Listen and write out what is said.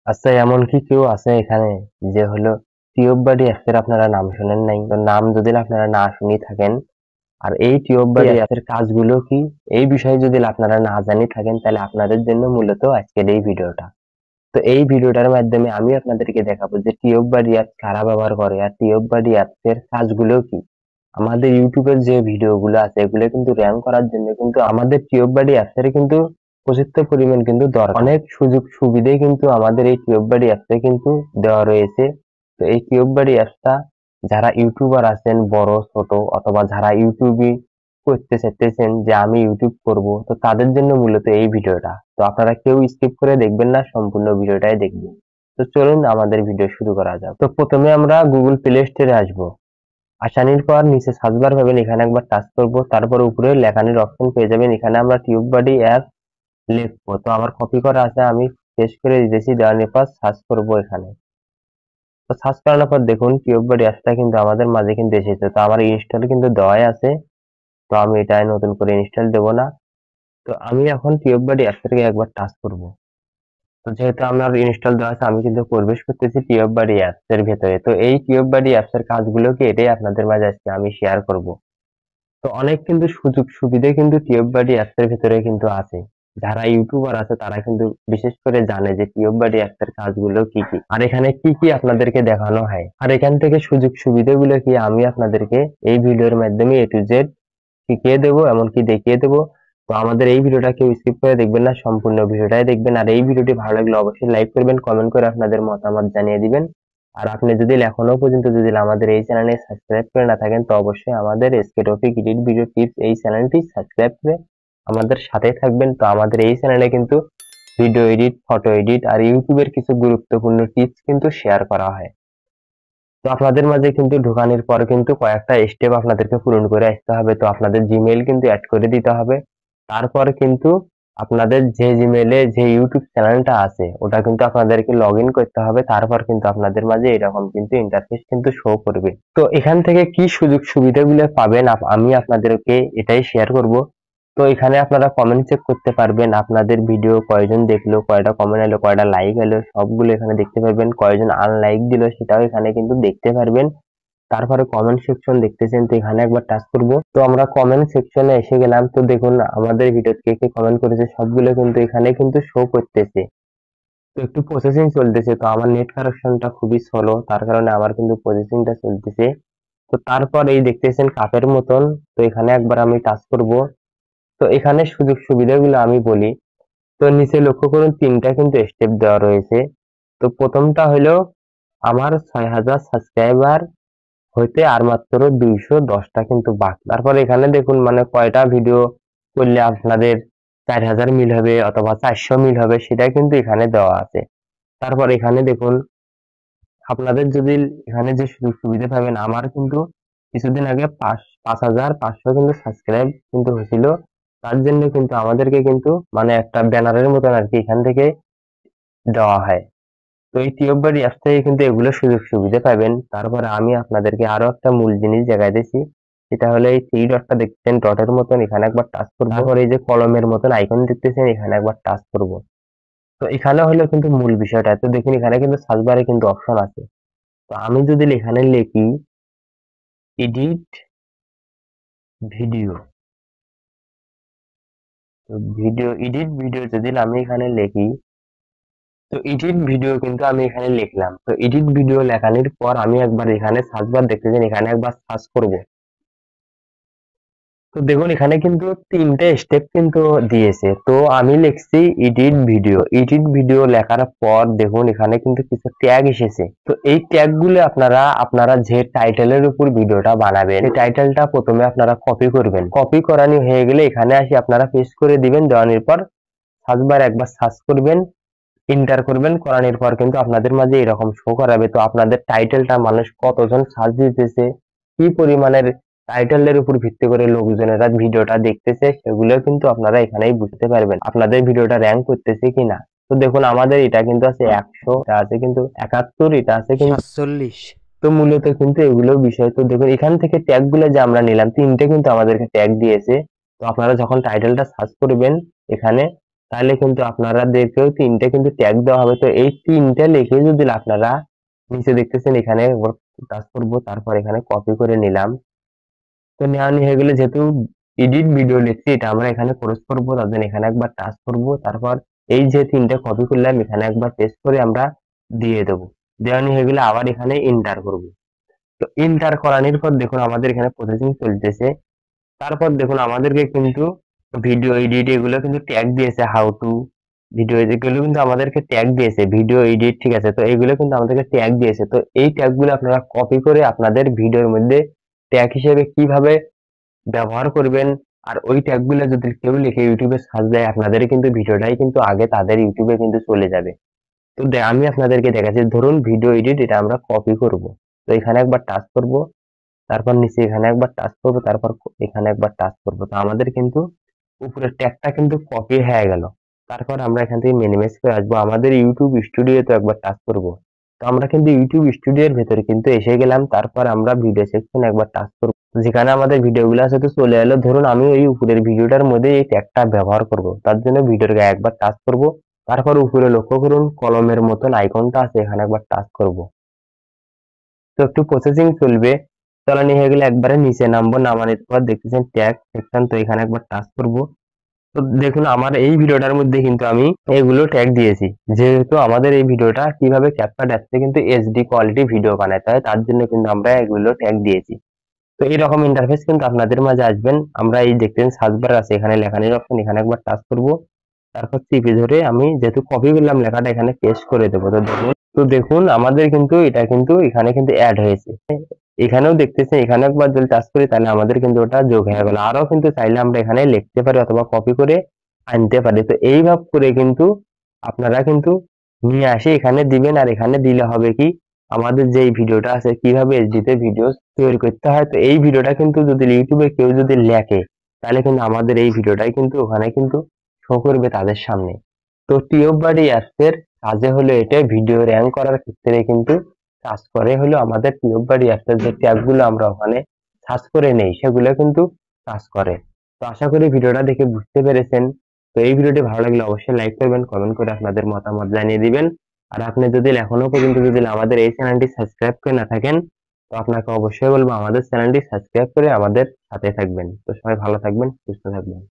আচ্ছা, এমন কি কেউ আছে এখানে যে হলো টিউব বাড়ি অ্যাপসের আপনারা নাম শুনেন নাই? তো নাম যদি আপনারা না শুনে থাকেন আর এই টিউব বাড়ি অ্যাপসের কাজগুলো কি, এই বিষয়ে যদি আপনারা না জানি থাকেন, তাহলে আপনাদের জন্য মূলত আজকের এই ভিডিওটা। তো এই ভিডিওটার মাধ্যমে আমি আপনাদেরকে দেখাবো যে টিউব বাড়ি অ্যাপ কারা ব্যবহার করে আর টিউব বাড়ি অ্যাপসের কাজগুলো কি। আমাদের ইউটিউবের যে ভিডিওগুলো আছে এগুলো কিন্তু র্যাঙ্ক করার জন্য কিন্তু আমাদের টিউব বাড়ি অ্যাপসের কিন্তু প্রচুর পরিমাণ কিন্তু দরকার। অনেক সুযোগ সুবিধে কিন্তু আমাদের এই টিউব বাড়ি অ্যাপসে কিন্তু দেওয়া রয়েছে। তো এই টিউব বাড়ি অ্যাপসটা যারা ইউটিউবার আছেন বড় ছোট অথবা যারা ইউটিউবই করতে চাইতেছেন যে আমি ইউটিউব করব, তো তাদের জন্য মূলত এই ভিডিওটা। তো আপনারা কেউ স্কিপ করে দেখবেন না, সম্পূর্ণ ভিডিওটাই দেখবেন। তো চলুন আমাদের ভিডিও শুরু করা যাক। তো প্রথমে আমরা গুগল প্লে স্টোরে আসবো। আসানির পর নিচে সার্চ বার পাবেন, এখানে একবার টাচ করব, তারপর উপরে লেখানির অপশন পেয়ে যাবেন। এখানে আমরা টিউব বডি অ্যাপ লিখবো। তো আমার কপি করা আছে, আমি পেস্ট করে দিতেছি, দেওয়ার পর সার্চ করব এখানে। তো সার্চ করানোর পর দেখুন টিউব বডি অ্যাপটা কিন্তু আমাদের মাঝে কিন্তু এসেছে। তো আমার ইনস্টল কিন্তু দেওয়াই আছে, তো আমি এটা নতুন করে ইনস্টল দেবো না। তো আমি এখন টিউব বডি অ্যাপটাকে একবার টাচ করব। তো যেহেতু আমার ইনস্টল দেওয়া আছে, আমি কিন্তু প্রবেশ করতেছি টিউব বডি অ্যাপস এর ভেতরে। তো এই টিউব বডি অ্যাপস এর কাজগুলো কি, এটাই আপনাদের মাঝে আজকে আমি শেয়ার করব। তো অনেক কিন্তু সুযোগ সুবিধা কিন্তু টিউব বাডি অ্যাপস এর ভিতরে কিন্তু আছে। যারা ইউটিউবার আছে তারা কিন্তু বিশেষ করে জানে যে টিউব বাডি অ্যাপস এর কাজগুলো কি কি আর এখানে কি কি আপনাদেরকে দেখানো হয় আর এখান থেকে সুযোগ সুবিধাগুলো কি আমি আপনাদেরকে এই ভিডিওর মাধ্যমে এ টু জেড শিখিয়ে দেবো, এমনকি দেখিয়ে দেবো। তো আমাদের এই ভিডিওটা কেউ স্কিপ করে দেখবেন না, সম্পূর্ণ ভিডিওটাই দেখবেন। আর এই ভিডিওটি ভালো লাগলে অবশ্যই লাইক করবেন, কমেন্ট করে আপনাদের মতামত জানিয়ে দিবেন। আর আপনি যদি এখনো পর্যন্ত যদি আমাদের এই চ্যানেলে সাবস্ক্রাইব করে না থাকেন, তো অবশ্যই আমাদের SK topic edit video tips এই চ্যানেলটি সাবস্ক্রাইব করে আমাদের সাথে থাকবেন। তো আমাদের এই চ্যানেলে কিন্তু ভিডিও এডিট, ফটো এডিট আর ইউটিউবের কিছু গুরুত্বপূর্ণ টিপস কিন্তু শেয়ার করা হয়। তো আপনাদের মাঝে কিন্তু ঢোকানোর পর কিন্তু কয়েকটা স্টেপ আপনাদেরকে পূরণ করে আসতে হবে। তো আপনাদের জিমেইল কিন্তু অ্যাড করে দিতে হবে। তারপর কিন্তু আপনাদের যে জিমেইলে যে ইউটিউব চ্যানেলটা আছে ওটা কিন্তু আপনাদেরকে লগ ইন করতে হবে। তারপর কিন্তু আপনাদের মাঝে এরকম কিন্তু ইন্টারফেস কিন্তু শো করবে। তো এখান থেকে কি সুযোগ সুবিধাগুলো পাবেন আমি আপনাদেরকে এটাই শেয়ার করব। তো এখানে আপনারা কমেন্ট চেক করতে পারবেন, আপনাদের ভিডিও কয়জন দেখলো, কয়টা কমেন্ট এলো, কয়টা লাইক এলো, সবগুলো এখানে দেখতে পারবেন। কয়জন আনলাইক দিল সেটাও এখানে কিন্তু দেখতে পারবেন। তারপরে কমেন্ট সেকশন দেখতেছেন, তো এখানে একবার টাচ করব। তো আমরা কমেন্ট সেকশনে এসে গেলাম। তো দেখুন আমাদের ভিডিওতে কে কে কমেন্ট করেছে সবগুলো কিন্তু এখানে কিন্তু শো করতেছে। তো একটু প্রসেসিং চলতেছে, তো আমার নেট কানেকশনটা খুবই স্লো, তার কারণে আমার কিন্তু প্রসেসিংটা চলতেছে। তো তারপর এই দেখতেছেন কাপের মতন, তো এখানে একবার আমি টাচ করব। তো এখানে সুযোগ সুবিধাগুলো আমি বলি। তো নিচে লক্ষ্য করুন তিনটা কিন্তু স্টেপ দেওয়া রয়েছে। তো প্রথমটা হলো আমার 6,000 সাবস্ক্রাইবার হইতে আর মাত্র 210টা কিন্তু বাকি। তারপর এখানে দেখুন মানে কয়টা ভিডিও করলে আপনাদের 4,000 মিল হবে অথবা 400 মিল হবে সেটা কিন্তু এখানে দেওয়া আছে। তারপর এখানে দেখুন আপনাদের যদি এখানে যে সুযোগ সুবিধা পাবেন, আমার কিন্তু কিছুদিন আগে 5,500 কিন্তু সাবস্ক্রাইব কিন্তু হয়েছিল। তার জন্য কিন্তু আমাদেরকে কিন্তু মানে একটা ব্যানারের মতন আর কি এখান থেকে দেওয়া হয়। তো এই টিউব বাড়ি অ্যাপ থেকে কিন্তু এগুলো সুযোগ সুবিধা পাবেন। তারপরে আমি আপনাদেরকে আরো একটা মূল জিনিস দেখাই দিচ্ছি, সেটা হলো এই থ্রি ডটটা দেখছেন ডটের মতন, এখানে একবার টাচ করবো। তারপর এই যে কলমের মতন আইকন দেখতেছেন, এখানে একবার টাচ করব। তো এখানে হলো কিন্তু মূল বিষয়টা। তো দেখুন এখানে কিন্তু সার্চ বারে কিন্তু অপশন আছে। তো আমি যদি এখানে লিখি এডিট ভিডিও, তো ভিডিও এডিট ভিডিও যদি আমি এখানে লিখি, তো এডিট ভিডিও কিন্তু আমি এখানে লিখলাম। তো এডিট ভিডিও লেখানোর পর আমি একবার এখানে সার্চ বার দেখতেছেন, এখানে একবার সার্চ করব। তো দেখুন এখানে কিন্তু তিনটে স্টেপ কিন্তু দিয়েছে। তো আমি লিখছি এডিট ভিডিও। এডিট ভিডিও লেখার পর দেখুন এখানে কিন্তু কিছু ট্যাগ এসেছে। তো এই ট্যাগ গুলো আপনারা যে টাইটেলের উপর ভিডিওটা বানাবেন সেই টাইটেলটা প্রথমে আপনারা কপি করবেন। কপি করানি হয়ে গেলে এখানে আসি আপনারা পেস্ট করে দিবেন। দেওয়ানোর পর সার্চ বার একবার সার্চ করবেন, এন্টার করবেন। করানোর পর কিন্তু আপনাদের মাঝে এরকম শো করাবে। তো আপনাদের টাইটেলটা মানুষ কতজন সার্চ দিতেছে, কি পরিমাণের টাইটেলের উপর ভিত্তি করে লোকজনেরা ভিডিওটা দেখতেছে, সেগুলো কিন্তু আপনারা এখানেই বুঝতে পারবেন আপনাদের ভিডিওটা র্যাঙ্ক করতেছে কিনা। তো দেখুন আমাদের এটা কিন্তু আছে 100, এটা আছে কিন্তু 71, এটা আছে কিন্তু 47। তো মূলত কিন্তু এগুলো বিষয়। তো দেখুন এখান থেকে ট্যাগ গুলো যে আমরা নিলাম তিনটে কিন্তু আমাদেরকে ট্যাগ দিয়েছে। তো আপনারা যখন টাইটেলটা সার্চ করবেন এখানে, তাহলে কিন্তু আপনারাদেরকেও 3টে কিন্তু ট্যাগ দেওয়া হবে। তো এই 3টে লিখে যদি আপনারা নিচে দেখতেছেন এখানে টাচ করব, তারপর এখানে কপি করে নিলাম। তো নেওয়া হয়ে গেলে যেহেতু এডিট ভিডিও লিখছি এটা আমরা এখানে ক্রস করব, তার জন্য এখানে একবার টাচ করব, তারপর এই যে 3টে কপি করলাম এখানে একবার পেস্ট করে আমরা দিয়ে দেব। দেওয়া হয়ে গেলে আবার এখানে এন্টার করব। তো এন্টার করানোর পর দেখুন আমাদের এখানে প্রসেসিং চলতেছে। তারপর দেখুন আমাদেরকে কিন্তু ভিডিও এডিট এগুলো কিন্তু ট্যাগ দিয়েছে, হাউ টু ভিডিও এগুলো কিন্তু আমাদেরকে ট্যাগ দিয়েছে, ভিডিও এডিট, ঠিক আছে। তো এগুলো কিন্তু আমাদেরকে ট্যাগ দিয়েছে। তো এই ট্যাগ গুলো আপনারা কপি করে আপনাদের ভিডিওর মধ্যে ট্যাগ হিসেবে কিভাবে ব্যবহার করবেন, আর ওই ট্যাগ গুলো যদি কেউ লিখে ইউটিউবে সার্চ দেয় আপনাদের কিন্তু ভিডিওটাই কিন্তু আগে তাদের ইউটিউবে কিন্তু চলে যাবে। তো আমি আপনাদেরকে দেখাচ্ছি, ধরুন ভিডিও এডিট এটা আমরা কপি করব। তো এখানে একবার টাচ করব, তারপর নিচে এখানে একবার টাচ করব, তারপর এখানে একবার টাচ করব। তো আমাদের কিন্তু উপরের ট্যাগটা কিন্তু কপি হয়ে গেল। তারপর আমরা এখান থেকে মিনিমাইজ করে আসবো, আমাদের ইউটিউব স্টুডিও তো একবার টাচ করব। তো আমরা কিন্তু ইউটিউব স্টুডিওর ভেতরে কিন্তু এসে গেলাম। তারপর আমরা ভিডিও সেকশন একবার টাচ করব, যেখানে আমাদের ভিডিওগুলো আছে তো চলে এলো। ধরুন আমি ওই উপরের ভিডিওটার মধ্যে এই ট্যাগটা ব্যবহার করব, তার জন্য ভিডিওর গায়ে একবার টাচ করব, তারপর উপরে লক্ষ্য করুন কলমের মতন আইকনটা আছে এখানে একবার টাচ করব। তো একটু প্রসেসিং চলবে, চালানি হয়ে গেলে একবারে নিচে নামবো, নামানোর পর দেখতেছেন ট্যাগ সেকশন, তো এখানে একবার টাচ করব। তো দেখুন আমার এই ভিডিওটার মধ্যে কিন্তু আমি এগুলো ট্যাগ দিয়েছি, যেহেতু আমাদের এই ভিডিওটা কিভাবে ক্যাপকাট অ্যাপসে কিন্তু এইচডি কোয়ালিটি ভিডিও বানাতে হয় তার জন্য কিন্তু আমরা এগুলো ট্যাগ দিয়েছি। তো এইরকম ইন্টারফেস কিন্তু আপনাদের মাঝে আসবেন। আমরা এই দেখতেন সার্চ বার আছে এখানে লেখানোর অপশন, এখানে একবার টাচ করব, তারপর চিপে ধরে আমি যেহেতু কপি করলাম লেখাটা এখানে পেস্ট করে দেবো। তো দেখুন আমাদের কিন্তু এটা কিন্তু এখানে কিন্তু অ্যাড হয়েছে। এখানেও দেখতেছেন, এখানে একবার যদি টাচ করি তাহলে আমাদের কিন্তু ওটা যোগ হয়ে গেল। আরো কিন্তু চাইলে আমরা এখানে লিখতে পারি অথবা কপি করে আনতে পারি। তো এইভাবে করে কিন্তু আপনারা কিন্তু নিয়ে আসে এখানে দিবেন। আর এখানে দিলে হবে কি, আমাদের যে ভিডিওটা আছে কিভাবে এইচডি তে ভিডিও তৈরি করতে হয়, তো এই ভিডিওটা কিন্তু যদি ইউটিউবে কেউ যদি লেখে তাহলে কিন্তু আমাদের এই ভিডিওটাই কিন্তু ওখানে কিন্তু শো করবে তাদের সামনে। তো টিউববাডি অ্যাপস এর কাজে হলো এটা, ভিডিও র্যাঙ্ক করার ক্ষেত্রে কিন্তু কাজ করে হলো আমাদের টিউববাডি অ্যাপস এর যে ট্যাগ গুলো আমরা ওখানে সার্চ করে নেই সেগুলো কিন্তু কাজ করে। তো আশা করি ভিডিওটা দেখে বুঝতে পেরেছেন। তো এই ভিডিওটি ভালো লাগলে অবশ্যই লাইক করবেন, কমেন্ট করে আপনাদের মতামত জানিয়ে দিবেন। আর আপনি যদি এখনো পর্যন্ত যদি আমাদের এই চ্যানেলটি সাবস্ক্রাইব করে না থাকেন, তো আপনাকে অবশ্যই বলবো আমাদের চ্যানেলটি সাবস্ক্রাইব করে আমাদের সাথে থাকবেন। তো সবাই ভালো থাকবেন, সুস্থ থাকবেন।